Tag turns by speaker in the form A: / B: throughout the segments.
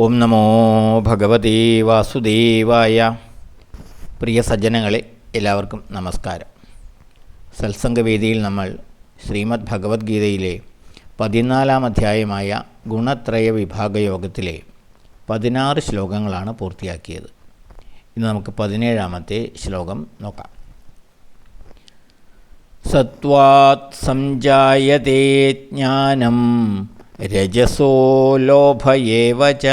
A: ഓം നമോ ഭഗവതേ വാസുദേവായ. പ്രിയ സജ്ജനങ്ങളെ, എല്ലാവർക്കും നമസ്കാരം. സത്സംഗവേദിയിൽ നമ്മൾ ശ്രീമദ് ഭഗവത്ഗീതയിലെ 14-ാം അധ്യായമായ ഗുണത്രയ വിഭാഗയോഗത്തിലെ 16 ശ്ലോകങ്ങളാണ് പൂർത്തിയാക്കിയത്. ഇന്ന് നമുക്ക് 17-ാമത്തെ ശ്ലോകം നോക്കാം. സത്വാത് സംജായതേ ജ്ഞാനം രജസോ ലോഭ ഏവ ച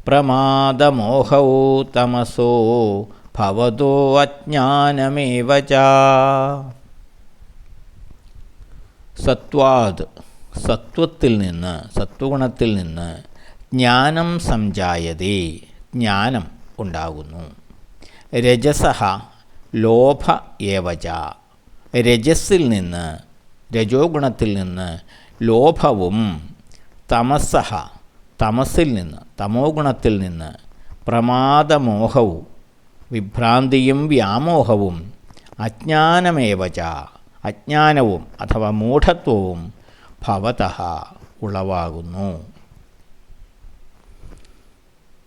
A: പ്രമാദമോഹൗ തമസോ ഭവതോ അജ്ഞാനമേവ ച. സത്വാത് സത്വത്തിൽ നിന്ന്, സത്വഗുണത്തിൽ നിന്ന് ജ്ഞാനം സംജായതേ ജ്ഞാനം ഉണ്ടാകുന്നു. രജസഃ ലോഭ ഏവ ച രജസ്സിൽ നിന്ന്, രജോ ഗുണത്തിൽ നിന്ന് ലോഭവും, തമസഃ തമസിൽ നിന്ന്, തമോ ഗുണത്തിൽ നിന്ന് പ്രമാദമോഹവും വിഭ്രാന്തിയും വ്യാമോഹവും അജ്ഞാനമേവ ച അജ്ഞാനവും അഥവാ മൂഢത്വവും ഭവതഃ ഉളവാകുന്നു.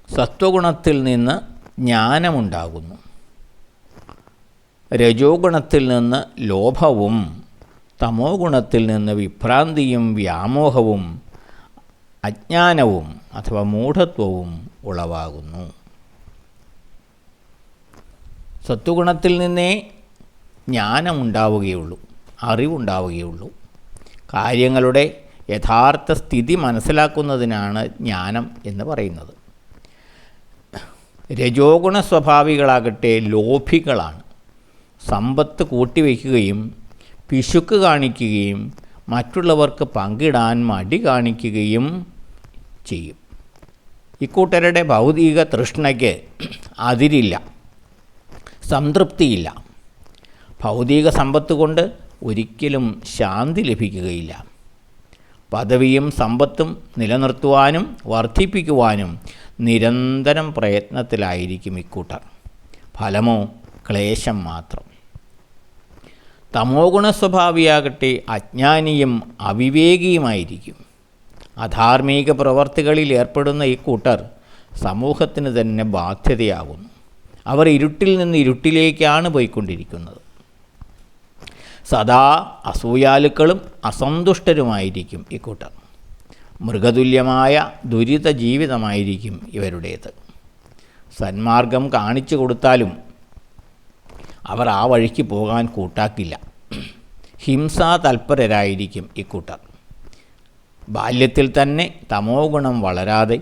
A: സത്വഗുണത്തിൽ നിന്ന് ജ്ഞാനമുണ്ടാകുന്നു. രജോ ഗുണത്തിൽ നിന്ന് ലോഭവും തമോ ഗുണത്തിൽ നിന്ന് വിഭ്രാന്തിയും വ്യാമോഹവും അജ്ഞാനവും അഥവാ മൂഢത്വവും ഉളവാകുന്നു. സത്വഗുണത്തിൽ നിന്നേ ജ്ഞാനമുണ്ടാവുകയുള്ളൂ, അറിവുണ്ടാവുകയുള്ളൂ. കാര്യങ്ങളുടെ യഥാർത്ഥ സ്ഥിതി മനസ്സിലാക്കുന്നതിനാണ് ജ്ഞാനം എന്ന് പറയുന്നത്. രജോ ഗുണ സ്വഭാവികളാകട്ടെ ലോഭികളാണ്. സമ്പത്ത് കൂട്ടിവയ്ക്കുകയും പിശുക്ക് കാണിക്കുകയും മറ്റുള്ളവർക്ക് പങ്കിടാൻ മടി കാണിക്കുകയും ചെയ്യും. ഇക്കൂട്ടരുടെ ഭൗതിക തൃഷ്ണയ്ക്ക് അതിരില്ല, സംതൃപ്തിയില്ല. ഭൗതിക സമ്പത്ത് കൊണ്ട് ഒരിക്കലും ശാന്തി ലഭിക്കുകയില്ല. പദവിയും സമ്പത്തും നിലനിർത്തുവാനും വർദ്ധിപ്പിക്കുവാനും നിരന്തരം പ്രയത്നത്തിലായിരിക്കും ഇക്കൂട്ടർ. ഫലമോ ക്ലേശം മാത്രം. തമോ ഗുണസ്വഭാവിയാകട്ടെ അജ്ഞാനിയും അവിവേകിയുമായിരിക്കും. അധാർമിക പ്രവർത്തികളിൽ ഏർപ്പെടുന്ന ഇക്കൂട്ടർ സമൂഹത്തിന് തന്നെ ബാധ്യതയാകുന്നു. അവർ ഇരുട്ടിൽ നിന്ന് ഇരുട്ടിലേക്കാണ് പോയിക്കൊണ്ടിരിക്കുന്നത്. സദാ അസൂയാലുക്കളും അസന്തുഷ്ടരുമായിരിക്കും ഇക്കൂട്ടർ. മൃഗതുല്യമായ ദുരിത ജീവിതമായിരിക്കും ഇവരുടേത്. സന്മാർഗം കാണിച്ചു കൊടുത്താലും അവർ ആ വഴിക്ക് പോകാൻ കൂട്ടാക്കില്ല. ഹിംസാ തൽപരരായിരിക്കും ഇക്കൂട്ടർ. ബാല്യത്തിൽ തന്നെ തമോ ഗുണം വളരാതെ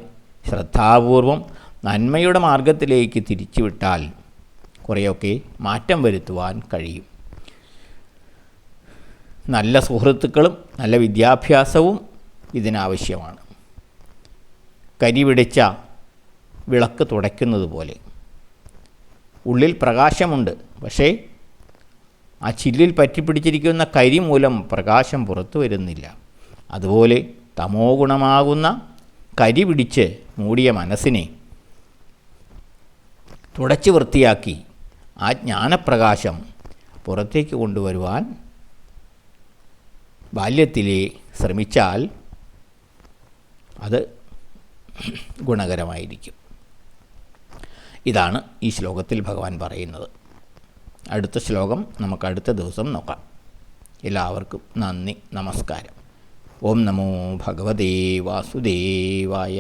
A: ശ്രദ്ധാപൂർവം നന്മയുടെ മാർഗത്തിലേക്ക് തിരിച്ചുവിട്ടാൽ കുറേയൊക്കെ മാറ്റം വരുത്തുവാൻ കഴിയും. നല്ല സുഹൃത്തുക്കളും നല്ല വിദ്യാഭ്യാസവും ഇതിനാവശ്യമാണ്. കരിപിടിച്ച വിളക്ക് തുടയ്ക്കുന്നത് പോലെ ഉള്ളിൽ പ്രകാശമുണ്ട്, പക്ഷേ ആ ചില്ലിൽ പറ്റിപ്പിടിച്ചിരിക്കുന്ന കരി മൂലം പ്രകാശം പുറത്തു വരുന്നില്ല. അതുപോലെ തമോ ഗുണമാകുന്ന കരി പിടിച്ച് മൂടിയ മനസ്സിനെ തുടച്ച് വൃത്തിയാക്കി ആ ജ്ഞാനപ്രകാശം പുറത്തേക്ക് കൊണ്ടുവരുവാൻ ബാല്യത്തിലെ ശ്രമിച്ചാൽ അത് ഗുണകരമായിരിക്കും. ഇതാണ് ഈ ശ്ലോകത്തിൽ ഭഗവാൻ പറയുന്നത്. അടുത്ത ശ്ലോകം നമുക്ക് അടുത്ത ദിവസം നോക്കാം. എല്ലാവർക്കും നന്ദി, നമസ്കാരം. ഓം നമോ ഭഗവതേ വാസുദേവായ.